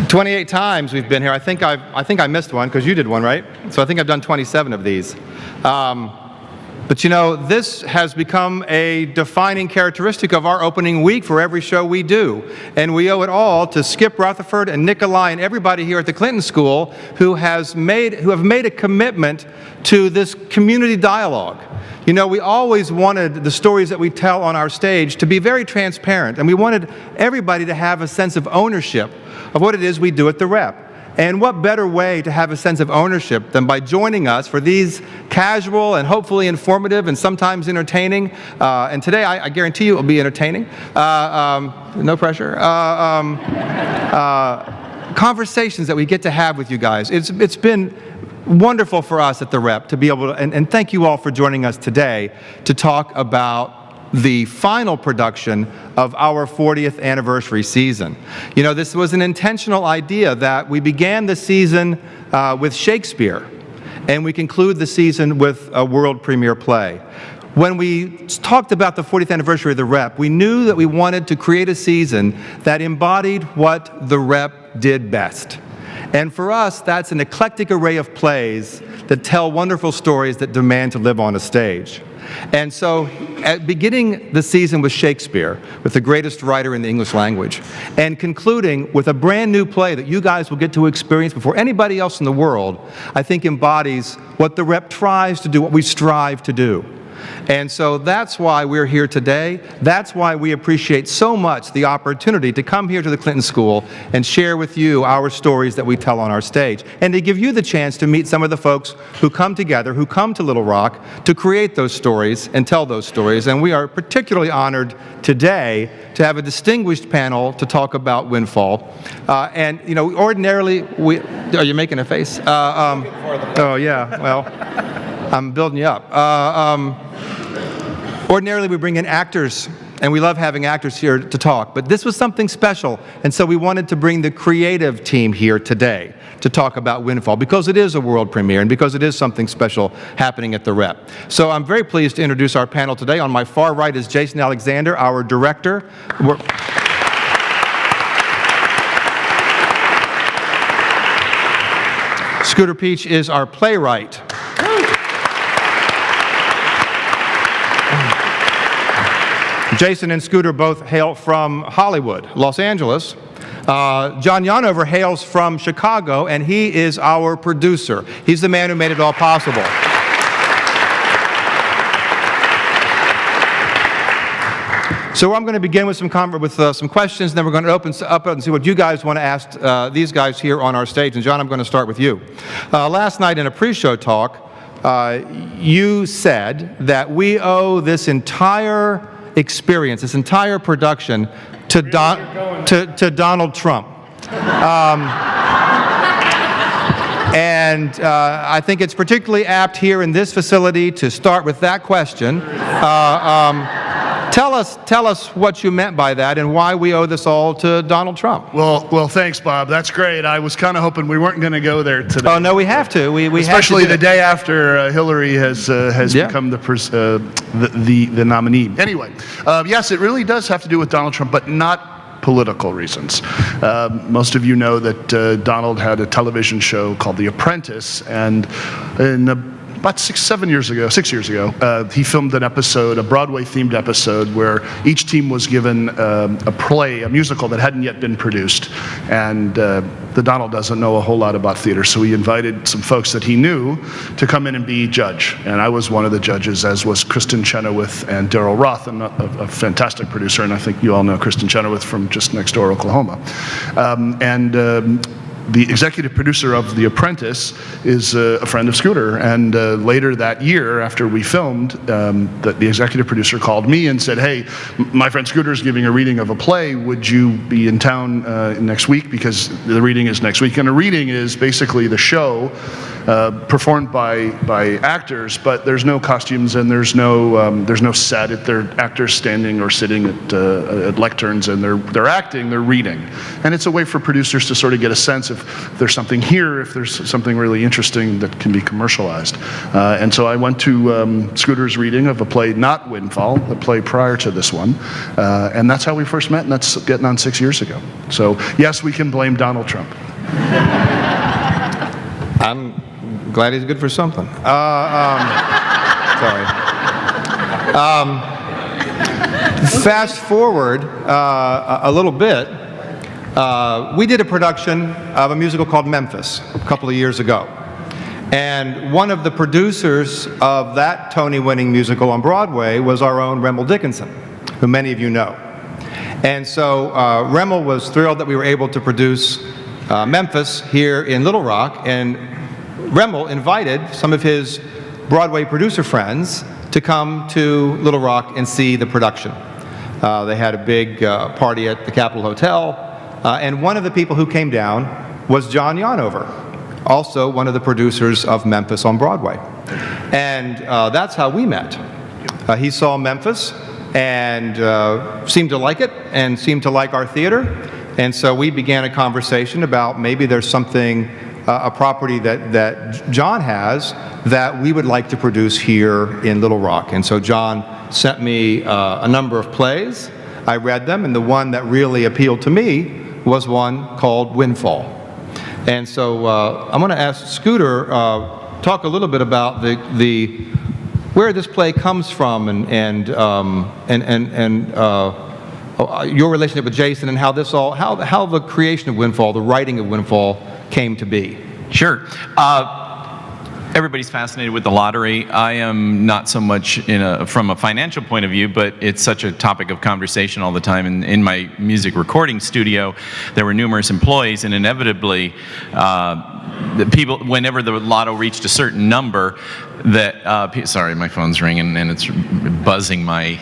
28 times we've been here. I think I missed one because you did one, right? So I think I've done 27 of these. But you know, this has become a defining characteristic of our opening week for every show we do. And we owe it all to Skip Rutherford and Nikolai and everybody here at the Clinton School who have made a commitment to this community dialogue. You know, we always wanted the stories that we tell on our stage to be very transparent, and we wanted everybody to have a sense of ownership of what it is we do at the Rep. And what better way to have a sense of ownership than by joining us for these casual and hopefully informative and sometimes entertaining, and today I guarantee you it will be entertaining, no pressure, conversations that we get to have with you guys. It's been wonderful for us at the Rep to be able to, and thank you all for joining us today to talk about the final production of our 40th anniversary season. You know, this was an intentional idea that we began the season with Shakespeare, and we conclude the season with a world premiere play. When we talked about the 40th anniversary of the Rep, we knew that we wanted to create a season that embodied what the Rep did best. And for us, that's an eclectic array of plays that tell wonderful stories that demand to live on a stage. And so, beginning the season with Shakespeare, with the greatest writer in the English language, and concluding with a brand new play that you guys will get to experience before anybody else in the world, I think embodies what the Rep tries to do, what we strive to do. And so that's why we're here today. That's why we appreciate so much the opportunity to come here to the Clinton School and share with you our stories that we tell on our stage, and to give you the chance to meet some of the folks who come together, who come to Little Rock to create those stories and tell those stories. And we are particularly honored today to have a distinguished panel to talk about Windfall. And you know, ordinarily, are you making a face? Oh yeah, well, I'm building you up. Ordinarily, we bring in actors, and we love having actors here to talk, but this was something special, and so we wanted to bring the creative team here today to talk about Windfall, because it is a world premiere, and because it is something special happening at the Rep. So I'm very pleased to introduce our panel today. On my far right is Jason Alexander, our director. Scooter Peach is our playwright. Jason and Scooter both hail from Hollywood, Los Angeles. John Yonover hails from Chicago, and he is our producer. He's the man who made it all possible. So I'm going to begin with some questions, and then we're going to open up and see what you guys want to ask these guys here on our stage. And John, I'm going to start with you. Last night in a pre-show talk, you said that we owe this entire experience, this entire production, to Donald Trump. And I think it's particularly apt here in this facility to start with that question. Tell us what you meant by that and why we owe this all to Donald Trump. Well, thanks, Bob. That's great. I was kind of hoping we weren't going to go there today. Oh no, we have to. We especially have to the day after Hillary has become the nominee. Anyway, yes, it really does have to do with Donald Trump, but not political reasons. Most of you know that Donald had a television show called The Apprentice, and about 6 years ago, he filmed an episode, a Broadway-themed episode, where each team was given a play, a musical that hadn't yet been produced. And the Donald doesn't know a whole lot about theater, so he invited some folks that he knew to come in and be judge. And I was one of the judges, as was Kristen Chenoweth and Daryl Roth, a fantastic producer, and I think you all know Kristen Chenoweth from just next door, Oklahoma. The executive producer of The Apprentice is a friend of Scooter, and later that year, after we filmed, the executive producer called me and said, "Hey, my friend Scooter is giving a reading of a play. Would you be in town next week? Because the reading is next week." And a reading is basically the show performed by actors, but there's no costumes and there's no set. They're actors standing or sitting at lecterns, and they're acting, they're reading, and it's a way for producers to sort of get a sense of if there's something here, if there's something really interesting that can be commercialized. And so I went to Scooter's reading of a play, not Windfall, the play prior to this one. And that's how we first met, and that's getting on 6 years ago. So yes, we can blame Donald Trump. I'm glad he's good for something. Sorry. Fast forward a little bit. We did a production of a musical called Memphis a couple of years ago. And one of the producers of that Tony-winning musical on Broadway was our own Remel Dickinson, who many of you know. And so Remel was thrilled that we were able to produce Memphis here in Little Rock, and Remel invited some of his Broadway producer friends to come to Little Rock and see the production. They had a big party at the Capitol Hotel, and one of the people who came down was John Yonover, also one of the producers of Memphis on Broadway. And that's how we met. He saw Memphis and seemed to like it and seemed to like our theater. And so we began a conversation about maybe there's something, a property that John has that we would like to produce here in Little Rock. And so John sent me a number of plays. I read them, and the one that really appealed to me was one called Windfall. And so I'm going to ask Scooter talk a little bit about the where this play comes from and your relationship with Jason, and how this all, how the creation of Windfall, the writing of Windfall, came to be. Sure. Everybody's fascinated with the lottery. I am not so much from a financial point of view, but it's such a topic of conversation all the time. In my music recording studio, there were numerous employees, and inevitably, the people, whenever the lotto reached a certain number, that sorry, my phone's ringing and it's buzzing my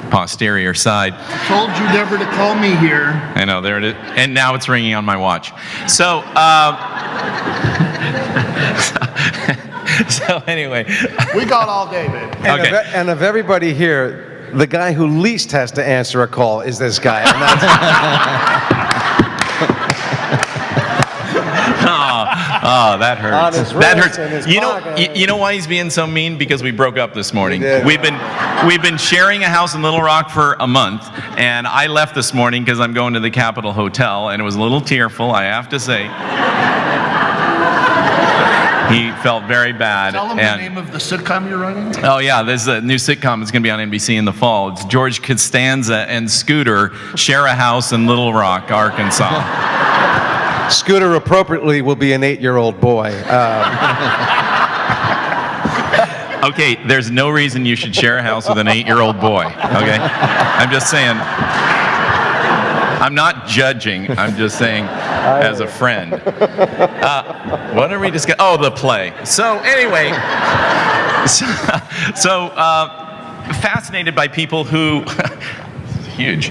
posterior side. I told you never to call me here. I know, there it is. And now it's ringing on my watch. So, so anyway. We got all David. Okay. And of everybody here, the guy who least has to answer a call is this guy. And that's Oh, that hurts. On his That wrist hurts. and his You know, pocket. you know why he's being so mean? Because we broke up this morning. We did. We've been sharing a house in Little Rock for a month, and I left this morning because I'm going to the Capitol Hotel, and it was a little tearful, I have to say. He felt very bad. Tell him the name of the sitcom you're running. Oh yeah, there's a new sitcom that's going to be on NBC in the fall. It's George Costanza and Scooter share a house in Little Rock, Arkansas. Scooter appropriately will be an 8-year-old boy. Okay, there's no reason you should share a house with an 8-year-old boy, okay? I'm just saying, I'm not judging, I'm just saying as a friend. What are we discussing? Oh, the play. So anyway, so fascinated by people who, huge.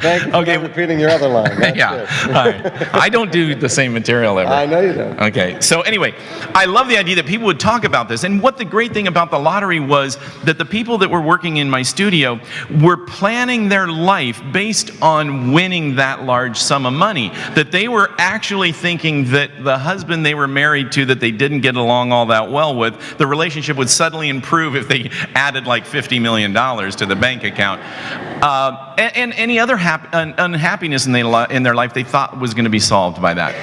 Thank you for repeating your other line. That's yeah, good. all right. I don't do the same material ever. I know you don't. Okay, so anyway, I love the idea that people would talk about this. And what the great thing about the lottery was that the people that were working in my studio were planning their life based on winning that large sum of money. That they were actually thinking that the husband they were married to that they didn't get along all that well with, the relationship would suddenly improve if they added like $50 million to the bank account. And any other unhappiness in their life they thought was going to be solved by that.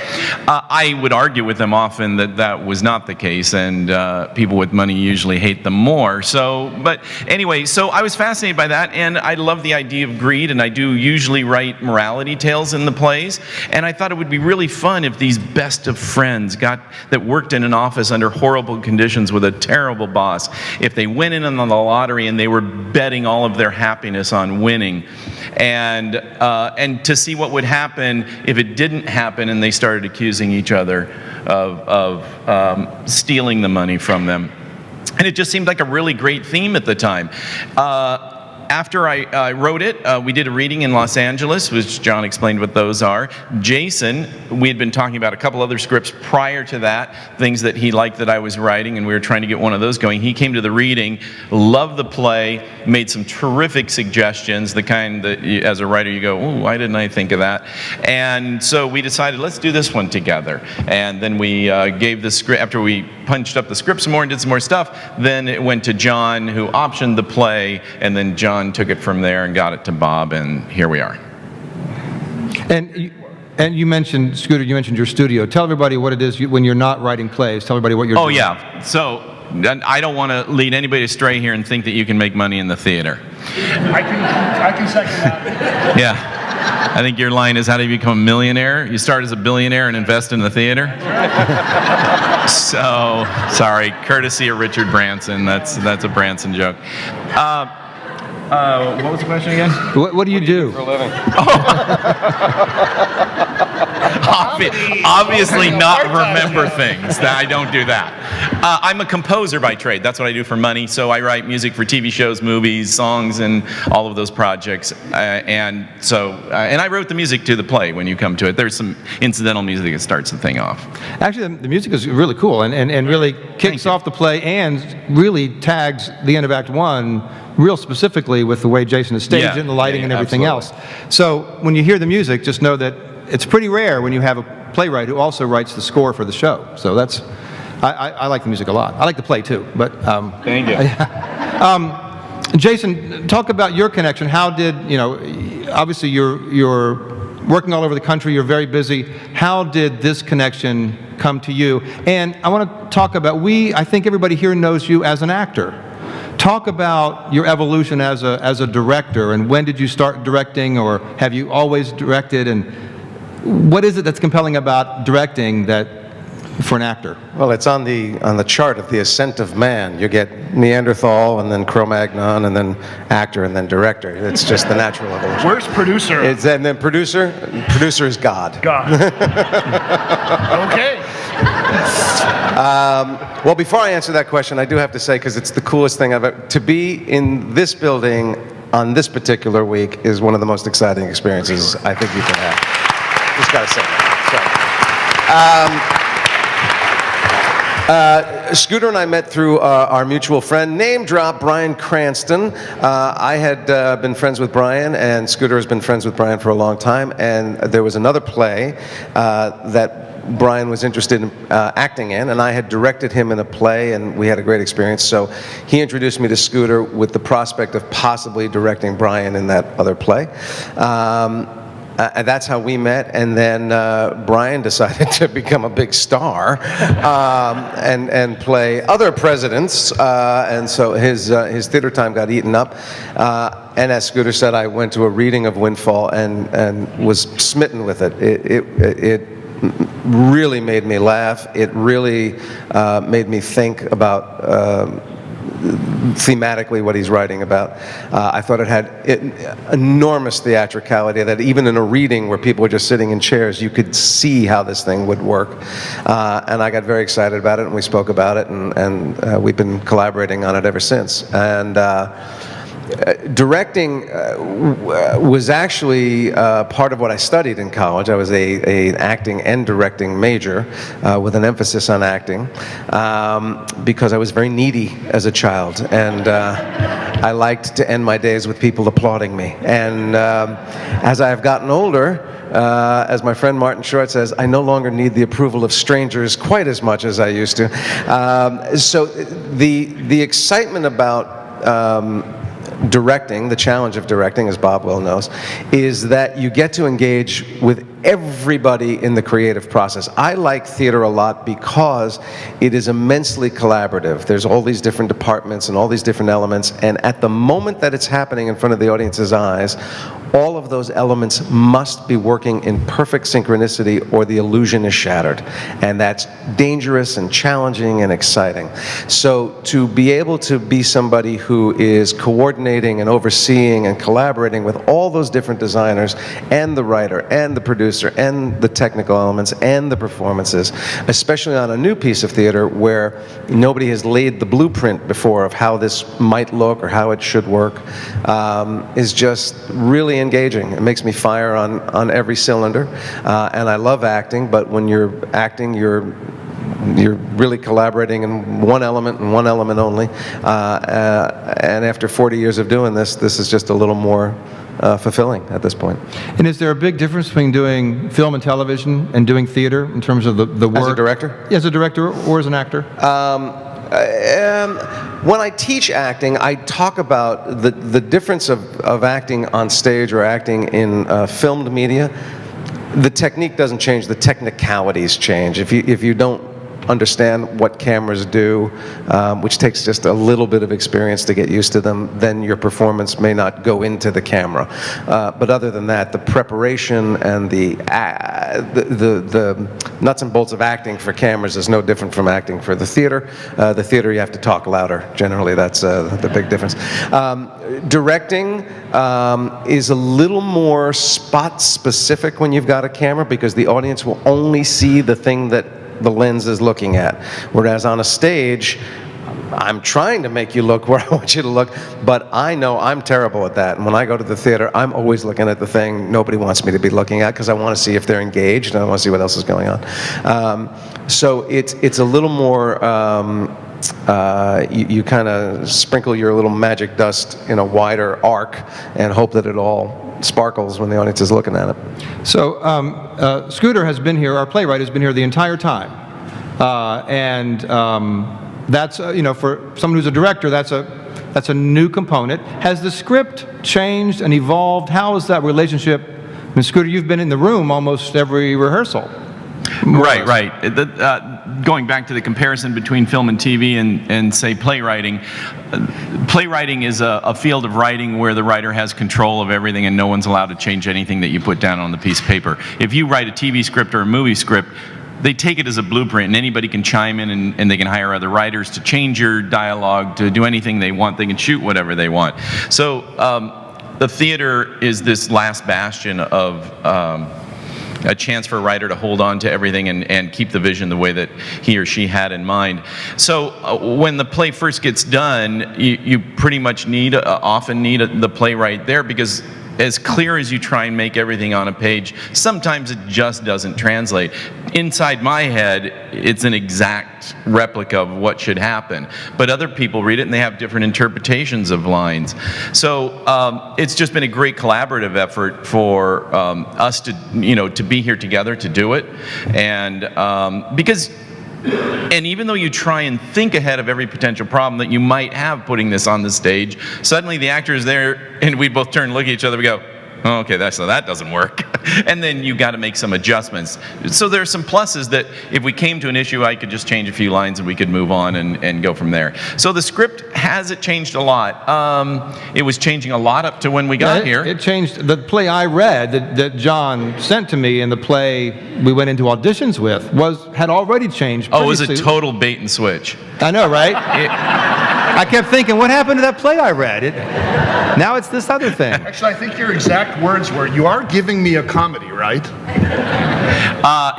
I would argue with them often that that was not the case, and people with money usually hate them more. So, but anyway, so I was fascinated by that, and I love the idea of greed, and I do usually write morality tales in the plays, and I thought it would be really fun if these best of friends that worked in an office under horrible conditions with a terrible boss, if they went in on the lottery and they were betting all of their happiness on winning, and to see what would happen if it didn't happen and they started accusing each other of stealing the money from them. And it just seemed like a really great theme at the time. After I wrote it, we did a reading in Los Angeles, which John explained what those are. Jason, we had been talking about a couple other scripts prior to that, things that he liked that I was writing, and we were trying to get one of those going. He came to the reading, loved the play, made some terrific suggestions, the kind that as a writer you go, oh, why didn't I think of that? And so we decided, let's do this one together. And then we gave the script, after we punched up the script some more and did some more stuff, then it went to John, who optioned the play, and then John took it from there and got it to Bob, and here we are. And you mentioned, Scooter, you mentioned your studio. Tell everybody what it is when you're not writing plays. Tell everybody what you're doing. Oh, yeah. So I don't want to lead anybody astray here and think that you can make money in the theater. I can second that. Yeah. I think your line is, how do you become a millionaire? You start as a billionaire and invest in the theater? So, sorry, courtesy of Richard Branson. That's a Branson joke. What was the question again? What do you do? For a living. Obviously not remember things. I don't do that. I'm a composer by trade. That's what I do for money. So I write music for TV shows, movies, songs, and all of those projects. And I wrote the music to the play when you come to it. There's some incidental music that starts the thing off. Actually, the music is really cool and really kicks off the play and really tags the end of Act 1 real specifically with the way Jason has staged it and the lighting and everything else. So when you hear the music, just know that it's pretty rare when you have a playwright who also writes the score for the show. So that's, I like the music a lot. I like the play too, but... Thank you. Jason, talk about your connection. How did, obviously you're working all over the country, you're very busy. How did this connection come to you? And I want to talk about, I think everybody here knows you as an actor. Talk about your evolution as a director, and when did you start directing, or have you always directed, and what is it that's compelling about directing for an actor? Well, it's on the chart of the ascent of man. You get Neanderthal, and then Cro-Magnon, and then actor, and then director. It's just the natural evolution. Where's producer? And then producer is God. God. Okay. Well, before I answer that question, I do have to say, because it's the coolest thing I've ever, to be in this building on this particular week is one of the most exciting experiences I think you can have. Just got to say that. Scooter and I met through our mutual friend, name drop, Bryan Cranston. I had been friends with Bryan, and Scooter has been friends with Bryan for a long time, and there was another play that Bryan was interested in acting in, and I had directed him in a play, and we had a great experience. So he introduced me to Scooter with the prospect of possibly directing Bryan in that other play. And that's how we met, and then Bryan decided to become a big star and play other presidents, and so his theater time got eaten up. And as Scooter said, I went to a reading of Windfall and was smitten with it. It really made me laugh. It really made me think about thematically what he's writing about. I thought it had enormous theatricality, that even in a reading where people were just sitting in chairs, you could see how this thing would work. And I got very excited about it, and we spoke about it, and we've been collaborating on it ever since. And directing was actually part of what I studied in college. I was an acting and directing major with an emphasis on acting because I was very needy as a child, and I liked to end my days with people applauding me. And as I have gotten older, as my friend Martin Short says, I no longer need the approval of strangers quite as much as I used to. So the excitement about directing, the challenge of directing, as Bob well knows, is that you get to engage with everybody in the creative process. I like theater a lot because it is immensely collaborative. There's all these different departments and all these different elements, and at the moment that it's happening in front of the audience's eyes, all of those elements must be working in perfect synchronicity or the illusion is shattered. And that's dangerous and challenging and exciting. So to be able to be somebody who is coordinating and overseeing and collaborating with all those different designers and the writer and the producer and the technical elements and the performances, especially on a new piece of theater where nobody has laid the blueprint before of how this might look or how it should work, is just really engaging. It makes me fire on every cylinder, and I love acting, but when you're acting, you're really collaborating in one element and one element only, and after 40 years of doing this is just a little more fulfilling at this point. And is there a big difference between doing film and television and doing theater in terms of the work? As a director? Yeah, as a director or as an actor? When I teach acting, I talk about the difference of acting on stage or acting in filmed media. The technique doesn't change, the technicalities change. If you don't understand what cameras do, which takes just a little bit of experience to get used to them, then your performance may not go into the camera. But other than that, the preparation and the nuts and bolts of acting for cameras is no different from acting for the theater. The theater, you have to talk louder. Generally, that's the big difference. Directing is a little more spot specific when you've got a camera, because the audience will only see the thing that the lens is looking at. Whereas on a stage, I'm trying to make you look where I want you to look, but I know I'm terrible at that. And when I go to the theater, I'm always looking at the thing nobody wants me to be looking at, because I want to see if they're engaged and I want to see what else is going on. So it's a little more, you kind of sprinkle your little magic dust in a wider arc and hope that it all sparkles when the audience is looking at it. So Scooter has been here, our playwright has been here the entire time. That's, for someone who's a director, that's a new component. Has the script changed and evolved? How is that relationship? I mean, Scooter, you've been in the room almost every rehearsal. Right. Going back to the comparison between film and TV and say playwriting, playwriting is a field of writing where the writer has control of everything and no one's allowed to change anything that you put down on the piece of paper. If you write a TV script or a movie script, they take it as a blueprint, and anybody can chime in and they can hire other writers to change your dialogue, to do anything they want. They can shoot whatever they want. So the theater is this last bastion of a chance for a writer to hold on to everything and keep the vision the way that he or she had in mind. So when the play first gets done, you pretty much often need the playwright there, because as clear as you try and make everything on a page, sometimes it just doesn't translate. Inside my head, it's an exact replica of what should happen. But other people read it and they have different interpretations of lines. So it's just been a great collaborative effort for us to be here together to do it. And even though you try and think ahead of every potential problem that you might have putting this on the stage, suddenly the actor is there and we both turn and look at each other, we go, oh, okay, that doesn't work. And then you got to make some adjustments. So there are some pluses that if we came to an issue, I could just change a few lines and we could move on and go from there. So the script hasn't changed a lot. It was changing a lot up to when we got here. It changed. The play I read that John sent to me, and the play we went into auditions with had already changed. Oh, it was a total bait and switch. I know, right? I kept thinking, what happened to that play I read? Now it's this other thing. Actually, I think your exact words were, "You are giving me a comedy, right?"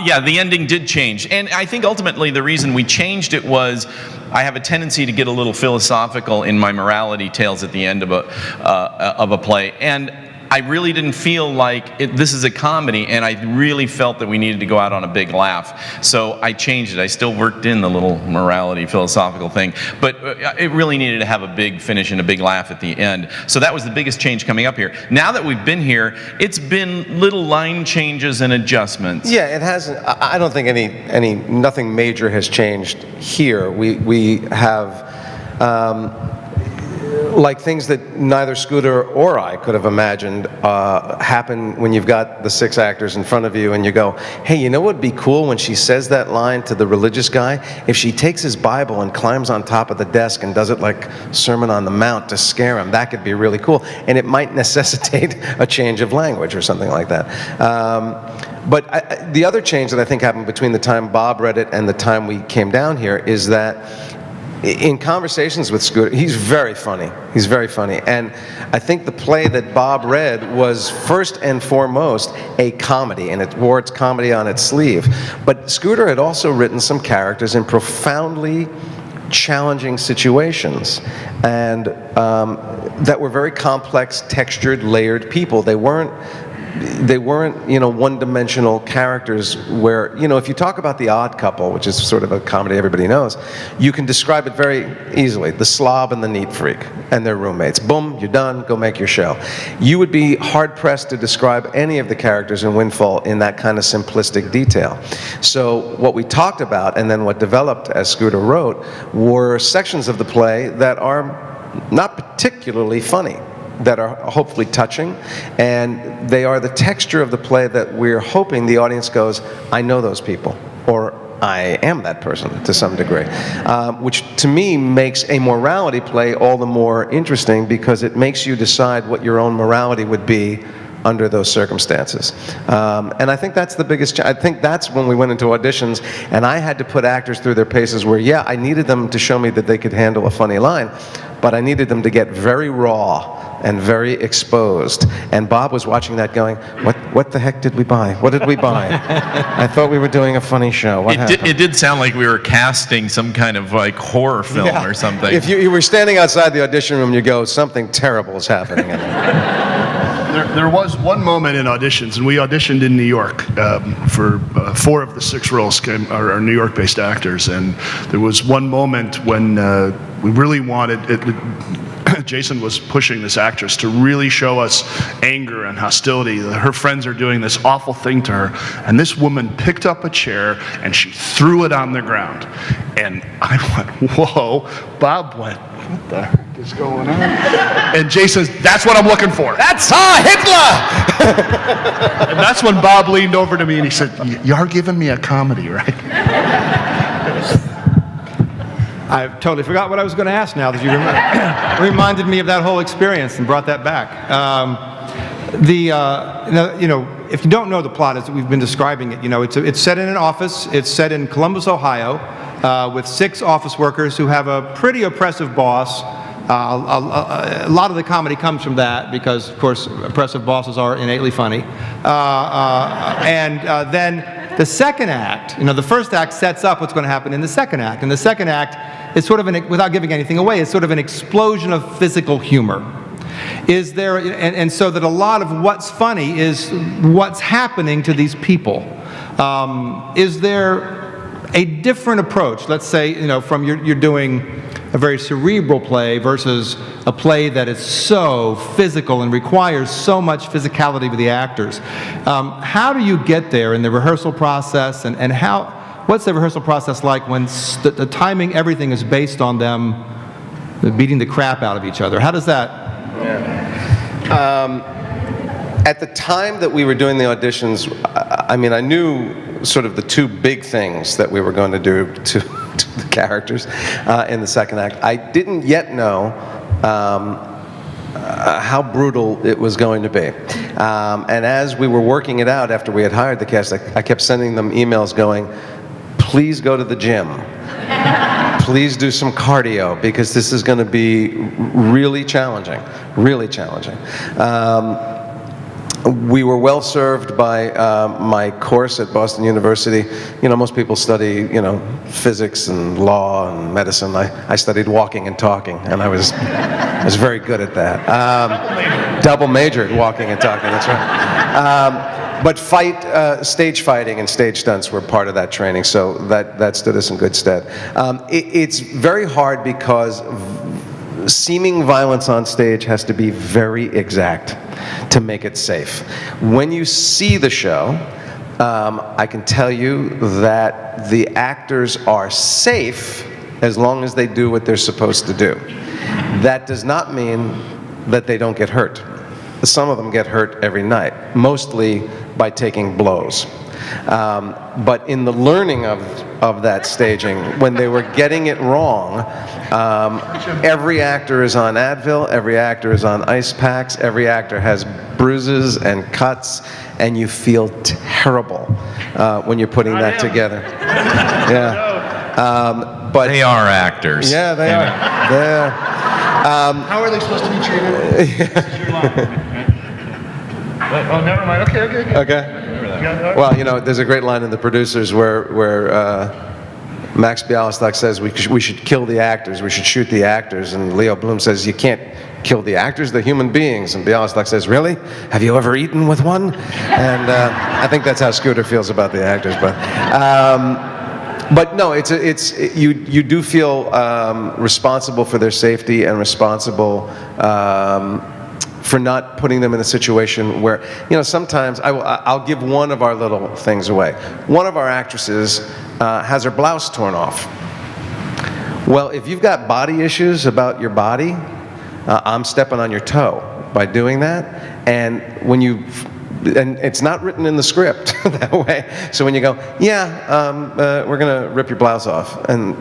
Yeah, the ending did change. And I think ultimately the reason we changed it was I have a tendency to get a little philosophical in my morality tales at the end of a play. And I really didn't feel like this is a comedy, and I really felt that we needed to go out on a big laugh. So I changed it. I still worked in the little morality philosophical thing, but it really needed to have a big finish and a big laugh at the end. So that was the biggest change coming up here. Now that we've been here, it's been little line changes and adjustments. Yeah, it hasn't. I don't think nothing major has changed here. We have. like things that neither Scooter or I could have imagined happen when you've got the 6 actors in front of you and you go, hey, you know what would be cool when she says that line to the religious guy? If she takes his Bible and climbs on top of the desk and does it like Sermon on the Mount to scare him, that could be really cool. And it might necessitate a change of language or something like that. But the other change that I think happened between the time Bob read it and the time we came down here is that in conversations with Scooter, he's very funny. He's very funny. And I think the play that Bob read was first and foremost a comedy, and it wore its comedy on its sleeve. But Scooter had also written some characters in profoundly challenging situations, and that were very complex, textured, layered people. They weren't, one-dimensional characters where, if you talk about The Odd Couple, which is sort of a comedy everybody knows, you can describe it very easily. The slob and the neat freak and their roommates. Boom, you're done, go make your show. You would be hard-pressed to describe any of the characters in Windfall in that kind of simplistic detail. So what we talked about, and then what developed as Scooter wrote, were sections of the play that are not particularly funny, that are hopefully touching, and they are the texture of the play that we're hoping the audience goes, I know those people, or I am that person to some degree, which to me makes a morality play all the more interesting because it makes you decide what your own morality would be under those circumstances. And I think that's the biggest I think that's when we went into auditions and I had to put actors through their paces where, yeah, I needed them to show me that they could handle a funny line, but I needed them to get very raw and very exposed. And Bob was watching that going, what the heck did we buy? What did we buy? I thought we were doing a funny show. What happened? It did sound like we were casting some kind of like horror film or something. If you were standing outside the audition room, you go, something terrible is happening in there. There was one moment in auditions, and we auditioned in New York for 4 of the 6 roles are New York-based actors, and there was one moment when we really wanted it. Jason was pushing this actress to really show us anger and hostility. Her friends are doing this awful thing to her, and this woman picked up a chair and she threw it on the ground. And I went, whoa. Bob went, what the heck is going on? And Jason says, that's what I'm looking for. That's Hitler! And that's when Bob leaned over to me and he said, you are giving me a comedy, right? I totally forgot what I was going to ask now that you reminded me of that whole experience and brought that back. If you don't know the plot as we've been describing it, it's set in an office. It's set in Columbus, Ohio, with 6 office workers who have a pretty oppressive boss. A lot of the comedy comes from that because, of course, oppressive bosses are innately funny. Then the second act, the first act sets up what's going to happen in the second act. And the second act is sort of, without giving anything away, it's sort of an explosion of physical humor. Is there, and so that a lot of what's funny is what's happening to these people. Is there a different approach? Let's say, from you're doing a very cerebral play versus a play that is so physical and requires so much physicality with the actors. How do you get there in the rehearsal process, and what's the rehearsal process like when the timing, everything is based on them beating the crap out of each other? How does that? At the time that we were doing the auditions, I knew sort of the 2 big things that we were going to do to the characters in the second act. I didn't yet know how brutal it was going to be. And as we were working it out after we had hired the cast, I kept sending them emails going, please go to the gym. Please do some cardio because this is going to be really challenging, really challenging. We were well served by my course at Boston University. Most people study, physics and law and medicine. I studied walking and talking, and I was very good at that. Double majored walking and talking, that's right. But stage fighting and stage stunts were part of that training, so that stood us in good stead. It's very hard because seeming violence on stage has to be very exact to make it safe. When you see the show, I can tell you that the actors are safe as long as they do what they're supposed to do. That does not mean that they don't get hurt. Some of them get hurt every night, mostly by taking blows. But in the learning of that staging, when they were getting it wrong, every actor is on Advil, every actor is on ice packs, every actor has bruises and cuts, and you feel terrible when you're putting that together. Yeah. But They are actors. yeah, they are. They're, How are they supposed to be treated? This is your line. Oh, never mind. Okay. okay. Well, you know, there's a great line in The Producers where Max Bialystock says we should kill the actors, we should shoot the actors, and Leo Bloom says you can't kill the actors, they're human beings, and Bialystock says, really? Have you ever eaten with one? And I think that's how Scooter feels about the actors, but no, you do feel responsible for their safety and responsible for not putting them in a situation where, you know, sometimes I'll give one of our little things away. One of our actresses has her blouse torn off. Well, if you've got body issues about your body, I'm stepping on your toe by doing that. And and it's not written in the script that way. So when you go, we're gonna rip your blouse off, and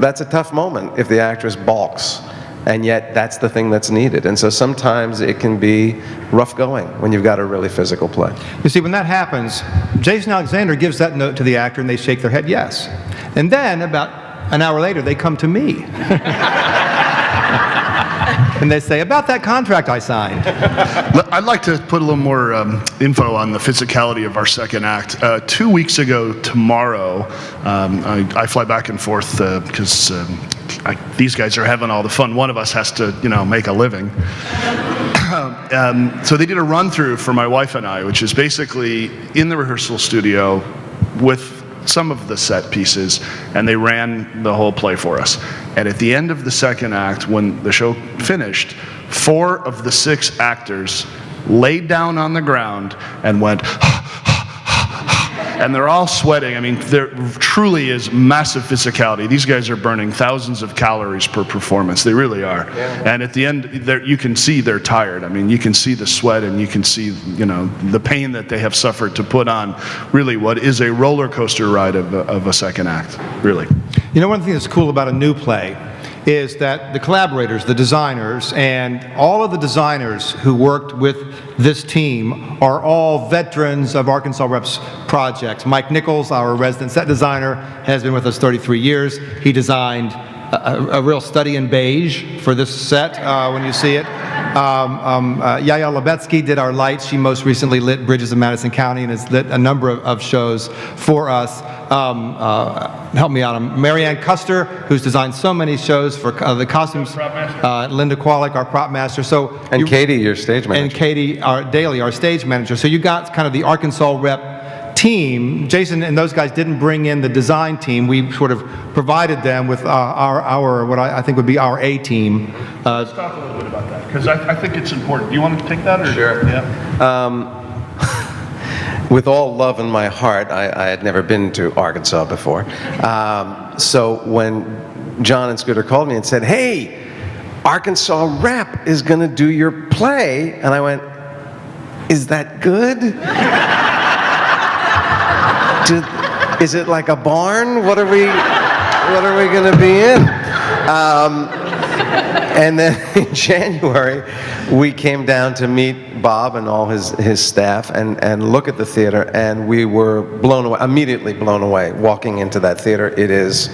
that's a tough moment if the actress balks. And yet, that's the thing that's needed. And so sometimes it can be rough going when you've got a really physical play. You see, when that happens, Jason Alexander gives that note to the actor and they shake their head yes. And then, about an hour later, they come to me. And they say, about that contract I signed. I'd like to put a little more info on the physicality of our second act. 2 weeks ago tomorrow, I fly back and forth because these guys are having all the fun. One of us has to, make a living. So they did a run-through for my wife and I, which is basically in the rehearsal studio with some of the set pieces, and they ran the whole play for us. And at the end of the second act, when the show finished, 4 of the 6 actors laid down on the ground and went, and they're all sweating. I mean, there truly is massive physicality. These guys are burning thousands of calories per performance. They really are. Yeah. And at the end, you can see they're tired. I mean, you can see the sweat, and you can see, the pain that they have suffered to put on really what is a roller coaster ride of a second act, really. One thing that's cool about a new play is that the collaborators, the designers, and all of the designers who worked with this team are all veterans of Arkansas Rep's projects. Mike Nichols, our resident set designer, has been with us 33 years. He designed a real study in beige for this set when you see it. Yaya Lebetsky did our lights. She most recently lit Bridges of Madison County and has lit a number of shows for us. Help me out. Marianne Custer, who's designed so many shows for the costumes. Linda Qualick, our prop master. And Katie, your stage manager. And Katie Daly, our stage manager. So you got kind of the Arkansas Rep team. Jason and those guys didn't bring in the design team. We sort of provided them with our what I think would be our A team. Let's talk a little bit about that, because I think it's important. Do you want to take that? Or? Sure. Yeah. With all love in my heart, I had never been to Arkansas before. So when John and Scooter called me and said, hey, Arkansas Rep is going to do your play, and I went, is that good? Is it like a barn? What are we going to be in? And then in January, we came down to meet Bob and all his staff and look at the theater, and we were immediately blown away. Walking into that theater, it is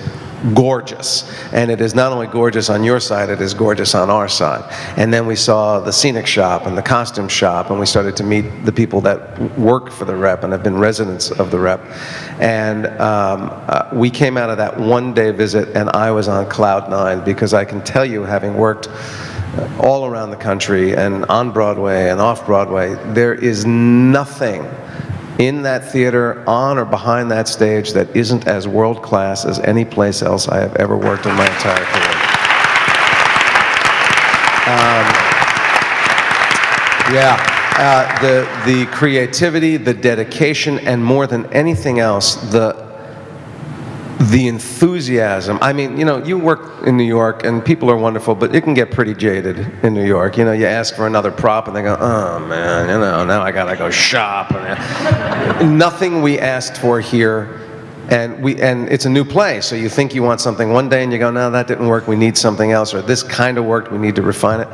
gorgeous. And it is not only gorgeous on your side, it is gorgeous on our side. And then we saw the scenic shop and the costume shop, and we started to meet the people that work for the Rep and have been residents of the Rep. And we came out of that one-day visit, and I was on cloud 9, because I can tell you, having worked all around the country and on Broadway and off Broadway, there is nothing in that theater, on or behind that stage, that isn't as world-class as any place else I have ever worked in my entire career. The creativity, the dedication, and more than anything else, the the enthusiasm. I mean, you work in New York, and people are wonderful, but it can get pretty jaded in New York. You ask for another prop, and they go, oh, man, now I gotta go shop. And nothing we asked for here, and it's a new play, so you think you want something one day, and you go, no, that didn't work, we need something else, or this kind of worked, we need to refine it.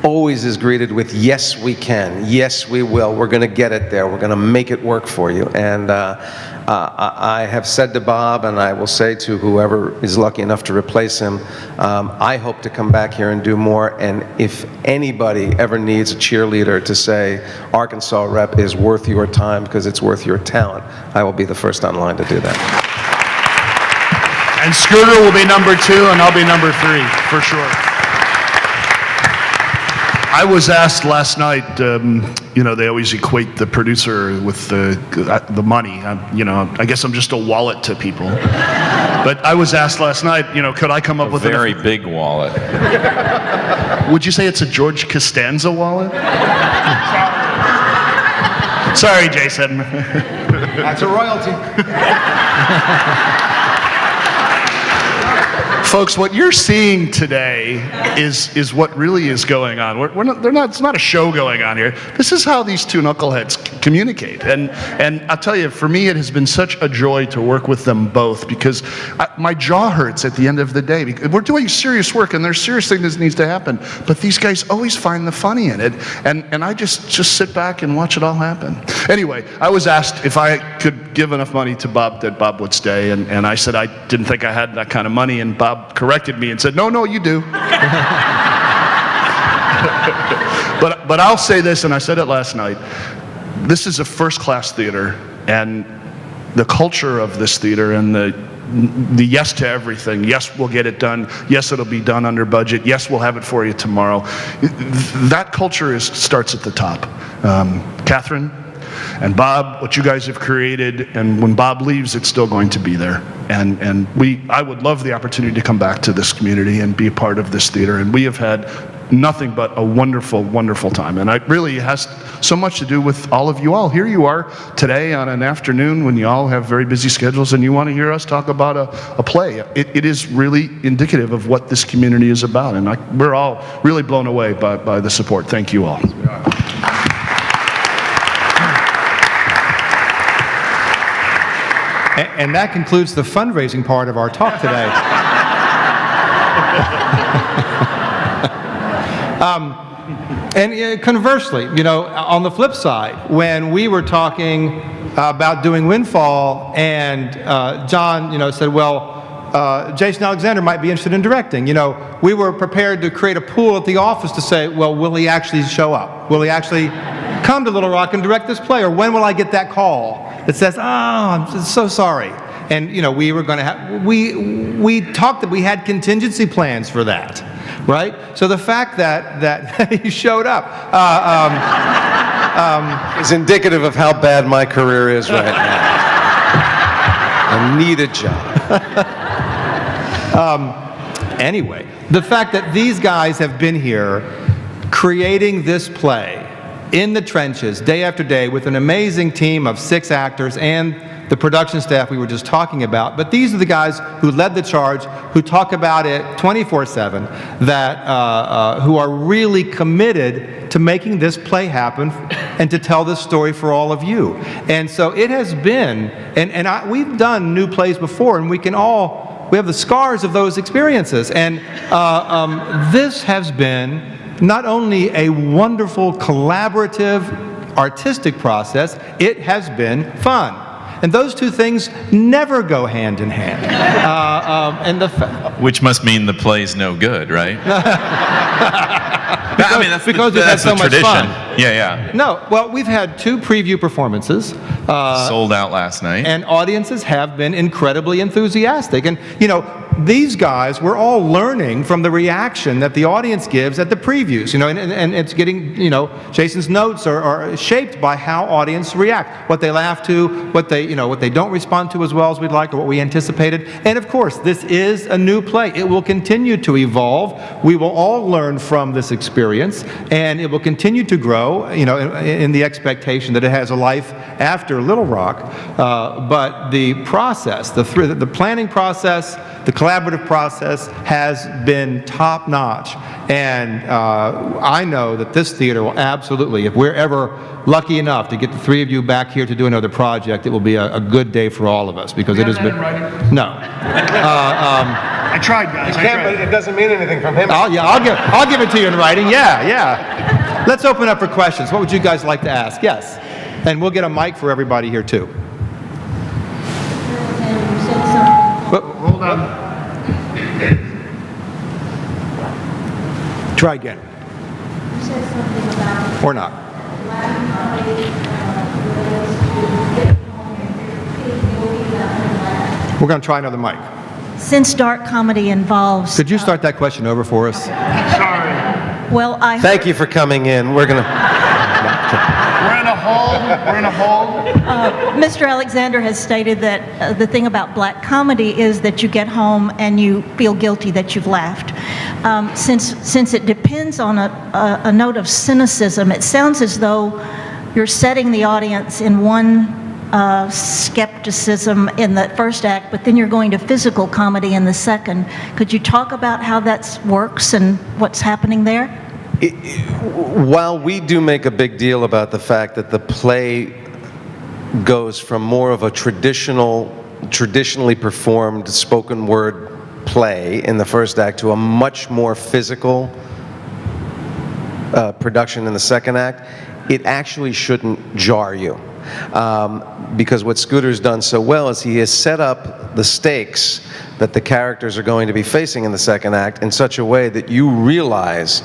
Always is greeted with, yes, we can, yes, we will, we're gonna get it there, we're gonna make it work for you. And I have said to Bob, and I will say to whoever is lucky enough to replace him, I hope to come back here and do more, and if anybody ever needs a cheerleader to say, Arkansas Rep is worth your time because it's worth your talent, I will be the first online to do that. And Scooter will be number 2, and I'll be number 3, for sure. I was asked last night, they always equate the producer with the money. I guess I'm just a wallet to people. But I was asked last night, could I come up with a very big wallet? Would you say it's a George Costanza wallet? Sorry, Jason. That's a royalty. Folks, what you're seeing today is what really is going on. It's not a show going on here. This is how these two knuckleheads communicate. And I'll tell you, for me, it has been such a joy to work with them both because my jaw hurts at the end of the day. We're doing serious work, and there's serious things that needs to happen. But these guys always find the funny in it, and I just sit back and watch it all happen. Anyway, I was asked if I could give enough money to Bob that Bob would stay, and I said I didn't think I had that kind of money, and Bob corrected me and said, no, you do. But I'll say this, and I said it last night, this is a first-class theater, and the culture of this theater and the yes to everything, yes, we'll get it done, yes, it'll be done under budget, yes, we'll have it for you tomorrow. That culture starts at the top. Catherine and Bob, what you guys have created, and when Bob leaves, it's still going to be there. And I would love the opportunity to come back to this community and be a part of this theater, and we have had nothing but a wonderful, wonderful time. And it really has so much to do with all of you all. Here you are today on an afternoon when you all have very busy schedules and you want to hear us talk about a play. It is really indicative of what this community is about, and we're all really blown away by the support. Thank you all. And that concludes the fundraising part of our talk today. And conversely, on the flip side, when we were talking about doing Windfall, and John, said, well, Jason Alexander might be interested in directing. We were prepared to create a pool at the office to say, well, will he actually show up? Will he actually come to Little Rock and direct this play? Or when will I get that call that says, oh, I'm so sorry? And, we were going to have, we talked that we had contingency plans for that, right? So the fact that he showed up is indicative of how bad my career is right now. I need a job. Anyway, the fact that these guys have been here creating this play in the trenches day after day with an amazing team of 6 actors and the production staff we were just talking about. But these are the guys who led the charge, who talk about it 24/7, who are really committed to making this play happen and to tell this story for all of you. And so it has been, we've done new plays before, and we have the scars of those experiences. And this has been not only a wonderful collaborative artistic process, it has been fun. And those two things never go hand in hand. Which must mean the play's no good, right? because we've had so much fun. Yeah. No, well, we've had 2 preview performances. Sold out last night. And audiences have been incredibly enthusiastic. And, these guys, we're all learning from the reaction that the audience gives at the previews, and it's getting, Jason's notes are shaped by how audience react, what they laugh to, what they don't respond to as well as we'd like, or what we anticipated. And of course, this is a new play. It will continue to evolve. We will all learn from this experience, and it will continue to grow, in the expectation that it has a life after Little Rock. But the process, the planning process, the collaborative process has been top-notch. And I know that this theater will absolutely, if we're ever lucky enough to get the three of you back here to do another project, it will be a good day for all of us, because it has been... No. I tried, guys. But it doesn't mean anything from him. I'll give it to you in writing. Yeah. Let's open up for questions. What would you guys like to ask? Yes. And we'll get a mic for everybody here, too. Hold on. Try again. You said something about Or not. We're going to try another mic. Since dark comedy involves... Could you start that question over for us? Sorry. Well, I heard... Thank you for coming in. We're going to... We're in a hole. Mr. Alexander has stated that the thing about black comedy is that you get home and you feel guilty that you've laughed. Since it depends on a note of cynicism, it sounds as though you're setting the audience in one skepticism in the first act, but then you're going to physical comedy in the second. Could you talk about how that works and what's happening there? While we do make a big deal about the fact that the play goes from more of a traditionally performed spoken word play in the first act to a much more physical production in the second act, it actually shouldn't jar you. Because what Scooter's done so well is he has set up the stakes that the characters are going to be facing in the second act in such a way that you realize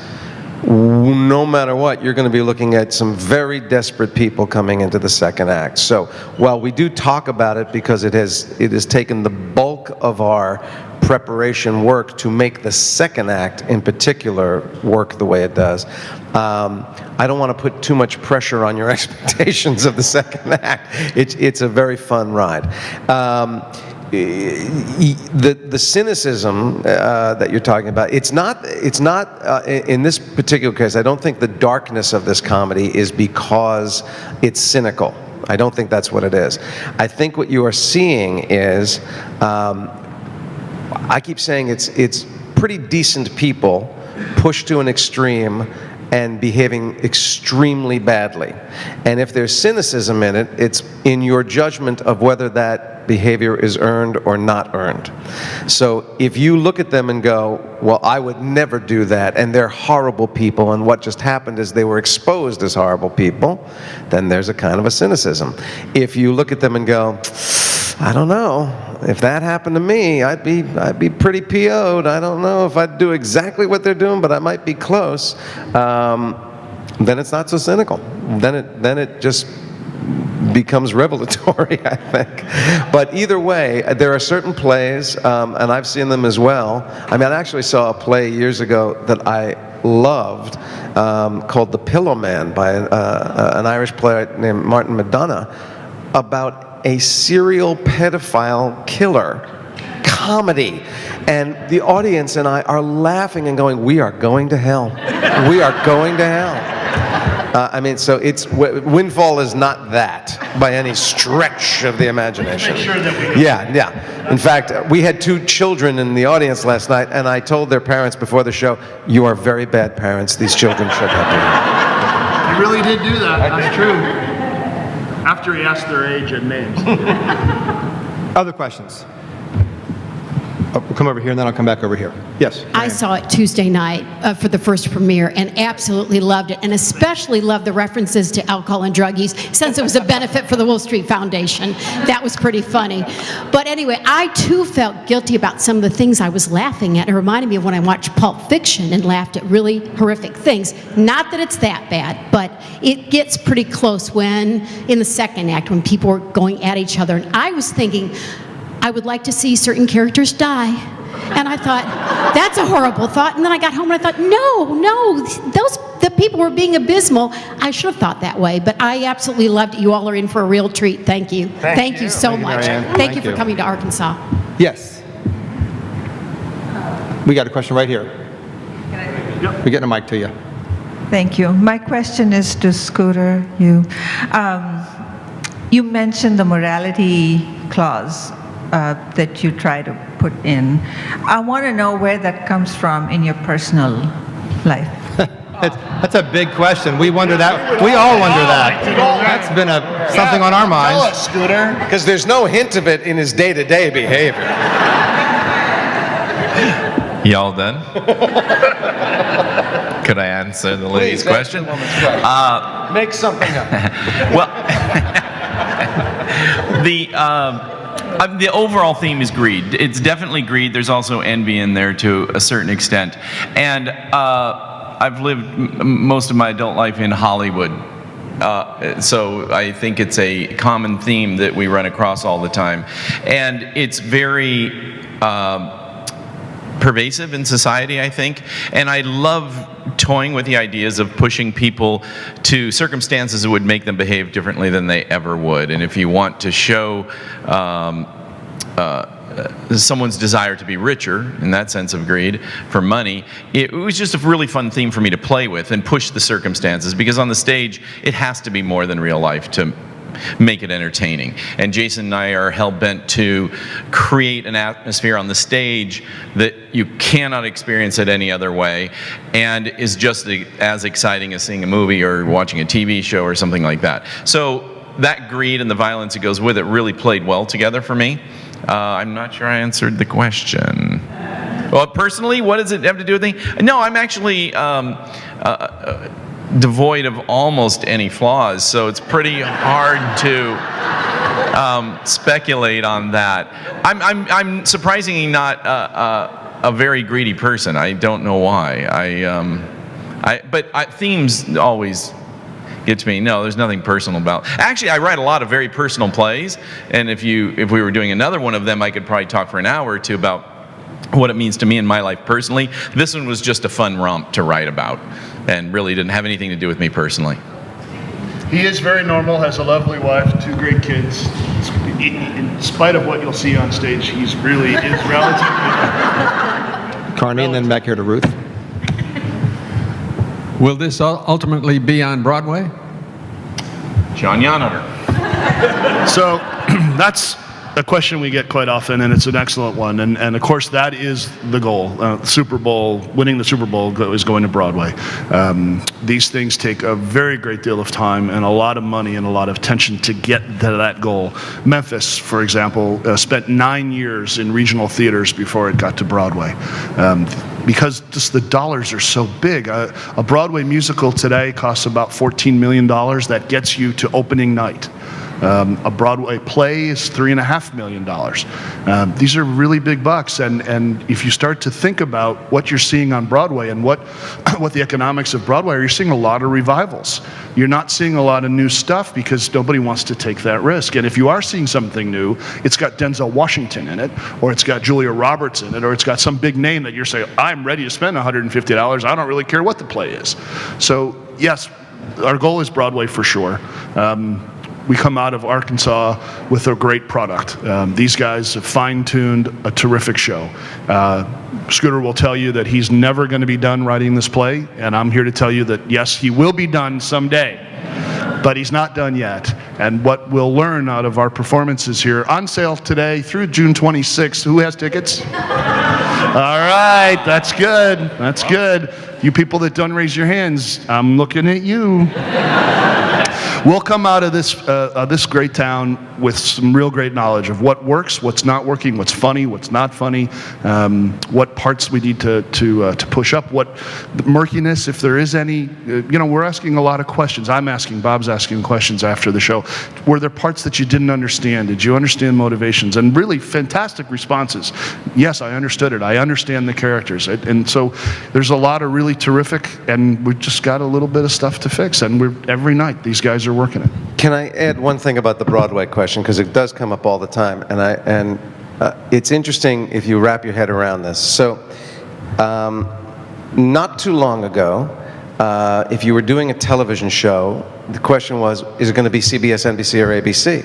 no matter what, you're going to be looking at some very desperate people coming into the second act. So while we do talk about it because it has taken the bulk of our preparation work to make the second act in particular work the way it does, I don't want to put too much pressure on your expectations of the second act. It's a very fun ride. The cynicism that you're talking about, it's not in this particular case, I don't think the darkness of this comedy is because it's cynical. I don't think that's what it is. I think what you are seeing is, I keep saying it's pretty decent people pushed to an extreme and behaving extremely badly. And if there's cynicism in it, it's in your judgment of whether that behavior is earned or not earned. So if you look at them and go, well, I would never do that, and they're horrible people, and what just happened is they were exposed as horrible people, then there's a kind of a cynicism. If you look at them and go, I don't know, if that happened to me, I'd be pretty PO'd. I don't know if I'd do exactly what they're doing, but I might be close. Then it's not so cynical. Then it just becomes revelatory, I think. But either way, there are certain plays, and I've seen them as well. I mean, I actually saw a play years ago that I loved called The Pillow Man by an Irish playwright named Martin McDonagh, about a serial pedophile killer comedy. And the audience and I are laughing and going, we are going to hell. We are going to hell. I mean, so Windfall is not that by any stretch of the imagination. Make sure that we Yeah. In fact, we had 2 children in the audience last night, and I told their parents before the show, you are very bad parents. These children should not be here. You really did do that. That's true. After he asked their age and names. Other questions? We'll come over here, and then I'll come back over here. Yes? I saw it Tuesday night for the first premiere and absolutely loved it, and especially loved the references to alcohol and drug use, since it was a benefit for the Wall Street Foundation. That was pretty funny. But anyway, I too felt guilty about some of the things I was laughing at. It reminded me of when I watched Pulp Fiction and laughed at really horrific things. Not that it's that bad, but it gets pretty close when, in the second act, when people are going at each other. And I was thinking, I would like to see certain characters die. And I thought, that's a horrible thought. And then I got home and I thought, no, the people were being abysmal. I should have thought that way, but I absolutely loved it. You all are in for a real treat. Thank you. Thank you so much. Marianne. Thank you for coming to Arkansas. Yes. We got a question right here. We're getting a mic to you. Thank you. My question is to Scooter. You mentioned the morality clause that you try to put in. I want to know where that comes from in your personal life. That's a big question. We wonder that. We all wonder that. That's been something on our minds. Tell us, Scooter. Because there's no hint of it in his day-to-day behavior. Y'all done? Could I answer the lady's question? Make something up. Well, the overall theme is greed. It's definitely greed. There's also envy in there to a certain extent. And I've lived most of my adult life in Hollywood. So I think it's a common theme that we run across all the time. And it's very pervasive in society, I think. And I love toying with the ideas of pushing people to circumstances that would make them behave differently than they ever would. And if you want to show someone's desire to be richer, in that sense of greed, for money, it was just a really fun theme for me to play with and push the circumstances, because on the stage, it has to be more than real life to make it entertaining. And Jason and I are hell-bent to create an atmosphere on the stage that you cannot experience it any other way, and is just as exciting as seeing a movie or watching a TV show or something like that. So that greed and the violence that goes with it really played well together for me. I'm not sure I answered the question. Well, personally, what does it have to do with me? No, I'm actually devoid of almost any flaws, so it's pretty hard to speculate on that. I'm surprisingly not a very greedy person. I don't know why. But themes always get to me. No, there's nothing personal about. Actually, I write a lot of very personal plays, and if we were doing another one of them, I could probably talk for an hour or two about what it means to me in my life personally. This one was just a fun romp to write about, and really didn't have anything to do with me personally. He is very normal, has a lovely wife, 2 great kids. In spite of what you'll see on stage, he's really is relatively. Carney, and then back here to Ruth. Will this ultimately be on Broadway? John Yanover. So that's a question we get quite often, and it's an excellent one. And of course, that is the goal. Super Bowl, winning the Super Bowl is going to Broadway. These things take a very great deal of time and a lot of money and a lot of attention to get to that goal. Memphis, for example, spent 9 years in regional theaters before it got to Broadway. Because just the dollars are so big. A Broadway musical today costs about $14 million. That gets you to opening night. A Broadway play is $3.5 million. These are really big bucks, and if you start to think about what you're seeing on Broadway and what the economics of Broadway are, you're seeing a lot of revivals. You're not seeing a lot of new stuff because nobody wants to take that risk. And if you are seeing something new, it's got Denzel Washington in it, or it's got Julia Roberts in it, or it's got some big name that you're saying, I'm ready to spend $150. I don't really care what the play is. So yes, our goal is Broadway for sure. We come out of Arkansas with a great product. These guys have fine-tuned a terrific show. Scooter will tell you that he's never going to be done writing this play, and I'm here to tell you that yes, he will be done someday, but he's not done yet. And what we'll learn out of our performances here, on sale today through June 26th. Who has tickets? All right, that's good. That's good. You people that don't raise your hands, I'm looking at you. We'll come out of this great town with some real great knowledge of what works, what's not working, what's funny, what's not funny, what parts we need to push up, what murkiness, if there is any. We're asking a lot of questions. Bob's asking questions after the show. Were there parts that you didn't understand? Did you understand motivations? And really fantastic responses. Yes, I understood it. I understand the characters. And so there's a lot of really terrific, and we've just got a little bit of stuff to fix. And every night, these guys are working it. Can I add one thing about the Broadway question, because it does come up all the time, and It's interesting if you wrap your head around this. So, not too long ago, if you were doing a television show, the question was, is it going to be CBS, NBC, or ABC?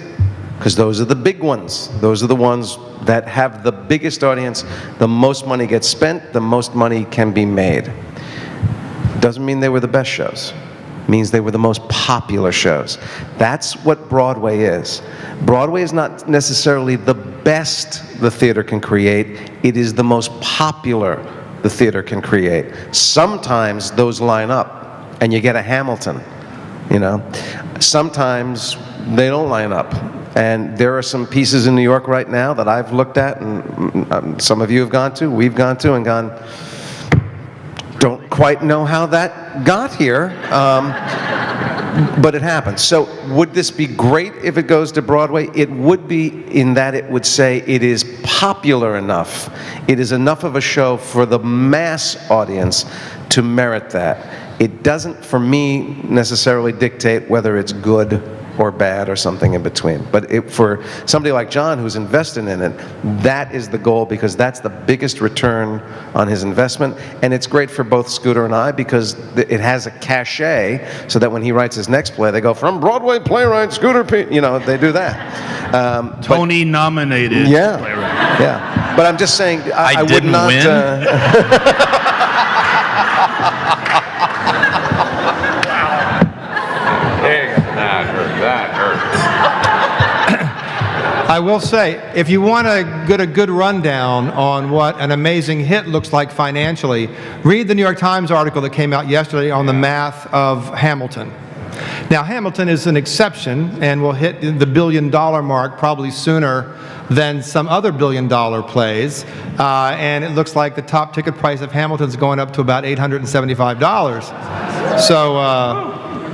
Because those are the big ones. Those are the ones that have the biggest audience, the most money gets spent, the most money can be made. Doesn't mean they were the best shows. It means they were the most popular shows. That's what Broadway is. Broadway is not necessarily the best the theater can create. It is the most popular the theater can create. Sometimes those line up, and you get a Hamilton, you know. Sometimes they don't line up. And there are some pieces in New York right now that I've looked at, and some of you have gone to, we've gone to, and gone, don't quite know how that got here, but it happens. So would this be great if it goes to Broadway? It would be, in that it would say it is popular enough. It is enough of a show for the mass audience to merit that. It doesn't, for me, necessarily dictate whether it's good or bad or something in between. But for somebody like John who's invested in it, that is the goal, because that's the biggest return on his investment. And it's great for both Scooter and I because it has a cachet, so that when he writes his next play, they go, from Broadway playwright Scooter P. You know, they do that. Tony nominated playwright. Yeah. But I'm just saying, I would didn't not. win? I will say, if you want to get a good rundown on what an amazing hit looks like financially, read the New York Times article that came out yesterday on the math of Hamilton. Now, Hamilton is an exception and will hit the $1 billion mark probably sooner than some other $1 billion plays. And it looks like the top ticket price of Hamilton is going up to about $875.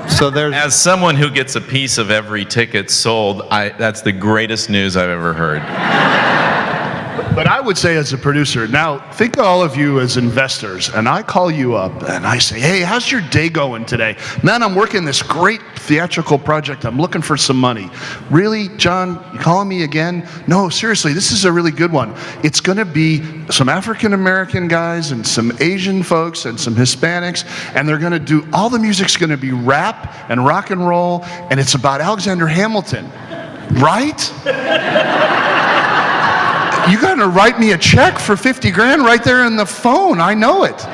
So there's... As someone who gets a piece of every ticket sold, that's the greatest news I've ever heard. But I would say, as a producer, now think of all of you as investors, and I call you up and I say, hey, how's your day going today? Man, I'm working this great theatrical project. I'm looking for some money. Really, John, you calling me again? No, seriously, this is a really good one. It's going to be some African-American guys and some Asian folks and some Hispanics, and they're going to do, all the music's going to be rap and rock and roll, and it's about Alexander Hamilton, right? You're going to write me a check for 50 grand right there in the phone. I know it.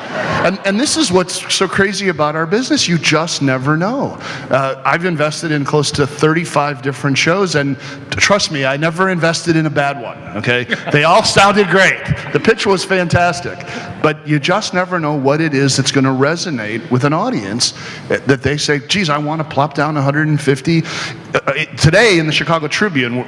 And this is what's so crazy about our business. You just never know. I've invested in close to 35 different shows, and trust me, I never invested in a bad one, okay? They all sounded great. The pitch was fantastic. But you just never know what it is that's going to resonate with an audience that they say, geez, I want to plop down 150. Today in the Chicago Tribune,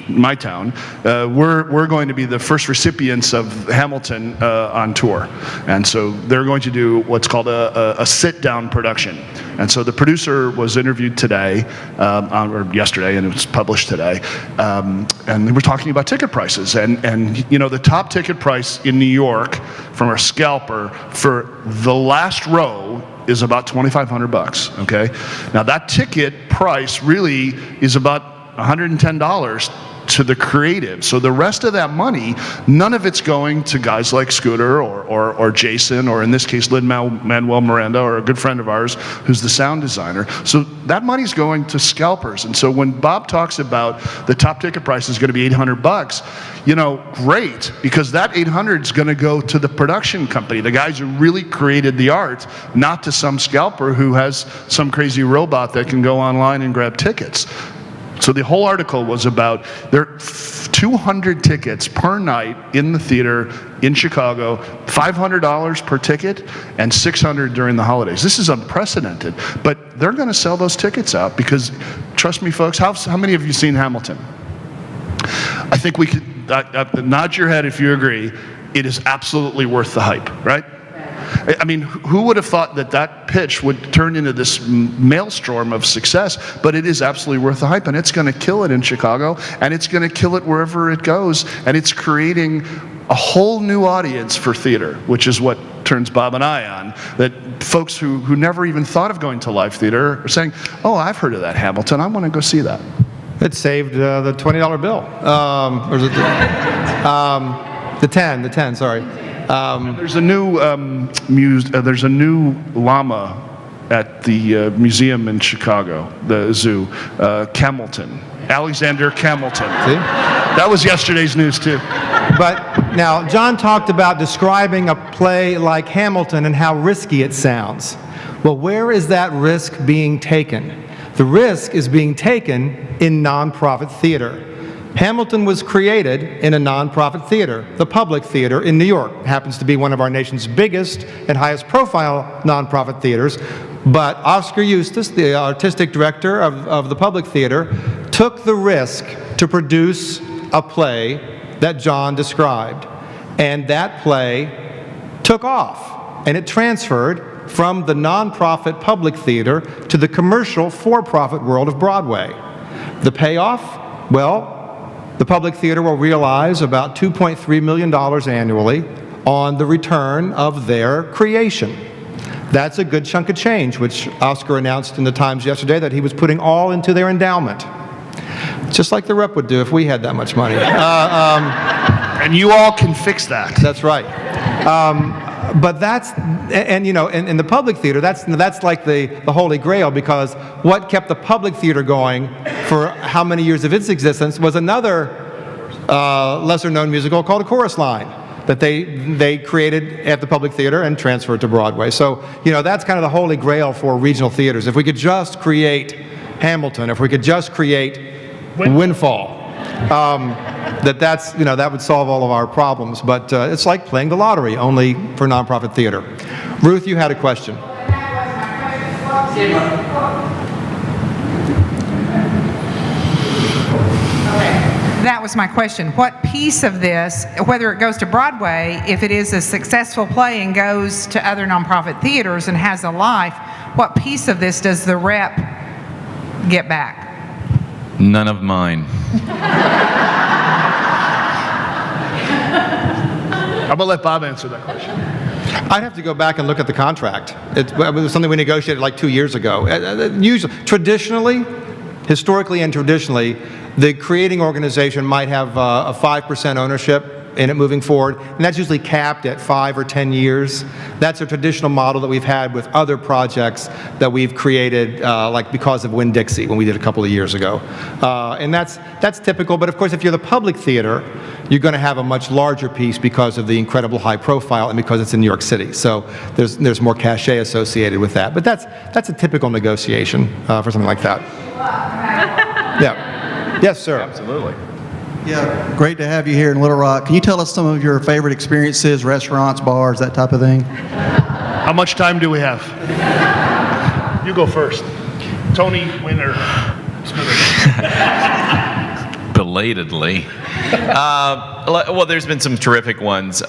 my town, we're going to be the first recipients of Hamilton on tour. And so they're going to do what's called a sit-down production. And so the producer was interviewed today, or yesterday, and it was published today. And we're talking about ticket prices. And you know, the top ticket price in New York from a scalper for the last row is about $2,500, okay? Now that ticket price really is about $110 to the creative. So the rest of that money, none of it's going to guys like Scooter or Jason, or in this case, Lin-Manuel Miranda, or a good friend of ours who's the sound designer. So that money's going to scalpers. And so when Bob talks about the top ticket price is going to be $800, you know, great, because that 800 is going to go to the production company, the guys who really created the art, not to some scalper who has some crazy robot that can go online and grab tickets. So the whole article was about, there are 200 tickets per night in the theater in Chicago, $500 per ticket, and $600 during the holidays. This is unprecedented, but they're going to sell those tickets out because, trust me, folks, how many of you seen Hamilton? I think we could nod your head if you agree. It is absolutely worth the hype, right? I mean, who would have thought that that pitch would turn into this maelstrom of success? But it is absolutely worth the hype, and it's going to kill it in Chicago, and it's going to kill it wherever it goes, and it's creating a whole new audience for theater, which is what turns Bob and I on. That folks who never even thought of going to live theater are saying, oh, I've heard of that Hamilton, I want to go see that. It saved the $20 bill. The 10, sorry. There's a new llama at the museum in Chicago, the zoo, Camelton. Alexander Camelton. See? That was yesterday's news too. But now, John talked about describing a play like Hamilton and how risky it sounds. Well, where is that risk being taken? The risk is being taken in nonprofit theater. Hamilton was created in a nonprofit theater, the Public Theater in New York. It happens to be one of our nation's biggest and highest profile nonprofit theaters. But Oscar Eustis, the artistic director of the Public Theater, took the risk to produce a play that John described. And that play took off, and it transferred from the nonprofit Public Theater to the commercial for-profit world of Broadway. The payoff? Well, the Public Theater will realize about $2.3 million annually on the return of their creation. That's a good chunk of change, which Oscar announced in the Times yesterday that he was putting all into their endowment. Just like the rep would do if we had that much money. And you all can fix that. That's right. But that's, and you know, in the Public Theater, that's like the Holy Grail, because what kept the Public Theater going for how many years of its existence was another lesser-known musical called A Chorus Line that they created at the Public Theater and transferred to Broadway. So, you know, that's kind of the Holy Grail for regional theaters. If we could just create Hamilton, if we could just create Windfall, that would solve all of our problems. But it's like playing the lottery, only for nonprofit theater. Ruth, you had a question. That was my question. What piece of this, whether it goes to Broadway, if it is a successful play and goes to other nonprofit theaters and has a life, what piece of this does the rep get back? None of mine. I'm going to let Bob answer that question. I'd have to go back and look at the contract. It was something we negotiated like 2 years ago. Usually, historically and traditionally, the creating organization might have a 5% ownership in it moving forward, and that's usually capped at 5 or 10 years. That's a traditional model that we've had with other projects that we've created, like Because of Winn-Dixie, when we did a couple of years ago. And that's typical, but of course if you're the Public Theater, you're going to have a much larger piece because of the incredible high profile and because it's in New York City. So there's more cachet associated with that. But that's a typical negotiation for something like that. Yeah. Yes, sir. Absolutely. Yeah, great to have you here in Little Rock. Can you tell us some of your favorite experiences, restaurants, bars, that type of thing? How much time do we have? You go first. Tony, winner. Belatedly. Well, there's been some terrific ones.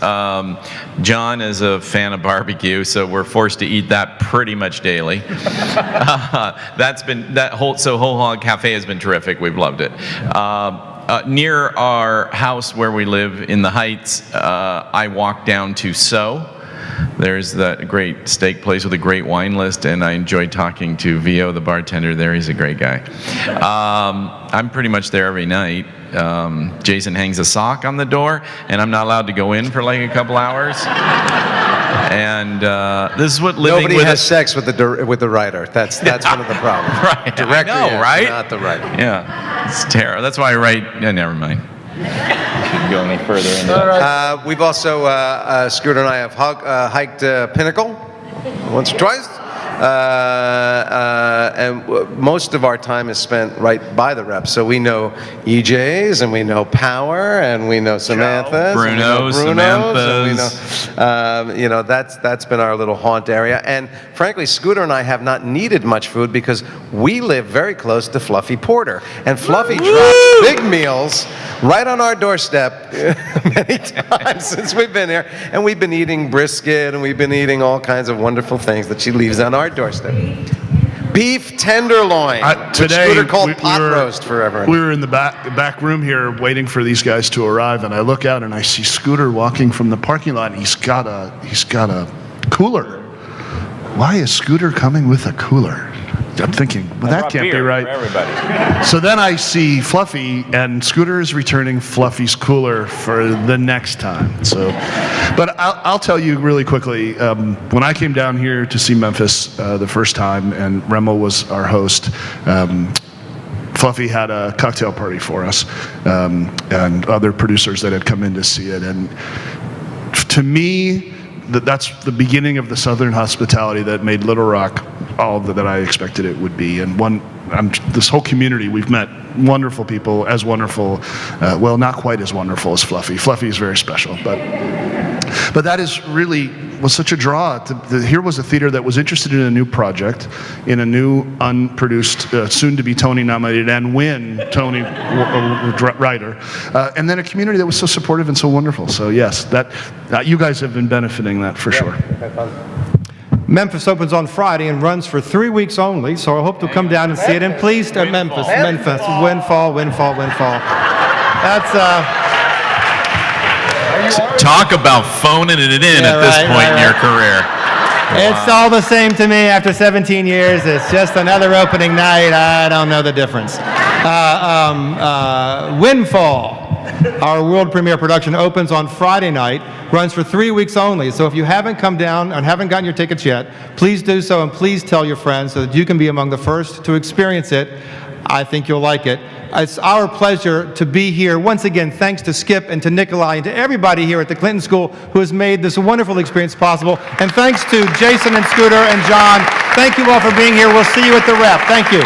John is a fan of barbecue, so we're forced to eat that pretty much daily. Whole Hog Cafe has been terrific. We've loved it. Near our house where we live in the Heights, I walk down to So. There's that great steak place with a great wine list, and I enjoy talking to Vio, the bartender there. He's a great guy. I'm pretty much there every night. Jason hangs a sock on the door, and I'm not allowed to go in for like a couple hours. And this is what living Nobody with has sex with the writer. That's one of the problems. Right. Director, I know, yes, right? not the writer. Yeah, it's terrible. That's why I write. Never mind. Shouldn't go any further into that. We've also, Scooter and I have hiked Pinnacle once or twice. And most of our time is spent right by the rep. So we know EJ's, and we know Power, and we know Samantha's, Bruno's, Samantha's, and we know, that's been our little haunt area. And frankly, Scooter and I have not needed much food because we live very close to Fluffy Porter, and Fluffy drops big meals right on our doorstep many times since we've been here, and we've been eating brisket, and we've been eating all kinds of wonderful things that she leaves on our doorstep. Beef tenderloin, which Scooter called pot roast forever. We were in the back room here waiting for these guys to arrive, and I look out and I see Scooter walking from the parking lot, and he's got a cooler. Why is Scooter coming with a cooler? I'm thinking, well, that can't be right. For everybody. So then I see Fluffy, and Scooter is returning Fluffy's cooler for the next time. So, but I'll tell you really quickly, when I came down here to see Memphis the first time, and Remo was our host, Fluffy had a cocktail party for us, and other producers that had come in to see it. And to me, that's the beginning of the Southern hospitality that made Little Rock all that I expected it would be. And this whole community, we've met wonderful people, as wonderful, well, not quite as wonderful as Fluffy. Fluffy is very special, but that was such a draw. Here was a theater that was interested in a new project, in a new unproduced, soon-to-be Tony-nominated and win Tony writer, and then a community that was so supportive and so wonderful. So yes, you guys have been benefiting that for sure. Memphis opens on Friday and runs for 3 weeks only, so I hope you'll come down and see it. And please, Memphis, Windfall. That's, Talk about phoning it in at this point in your career. It's all the same to me after 17 years. It's just another opening night. I don't know the difference. Windfall, our world premiere production, opens on Friday night, runs for 3 weeks only. So if you haven't come down and haven't gotten your tickets yet, please do so, and please tell your friends so that you can be among the first to experience it. I think you'll like it. It's our pleasure to be here. Once again, thanks to Skip and to Nikolai and to everybody here at the Clinton School who has made this wonderful experience possible. And thanks to Jason and Scooter and John. Thank you all for being here. We'll see you at the Rep. Thank you.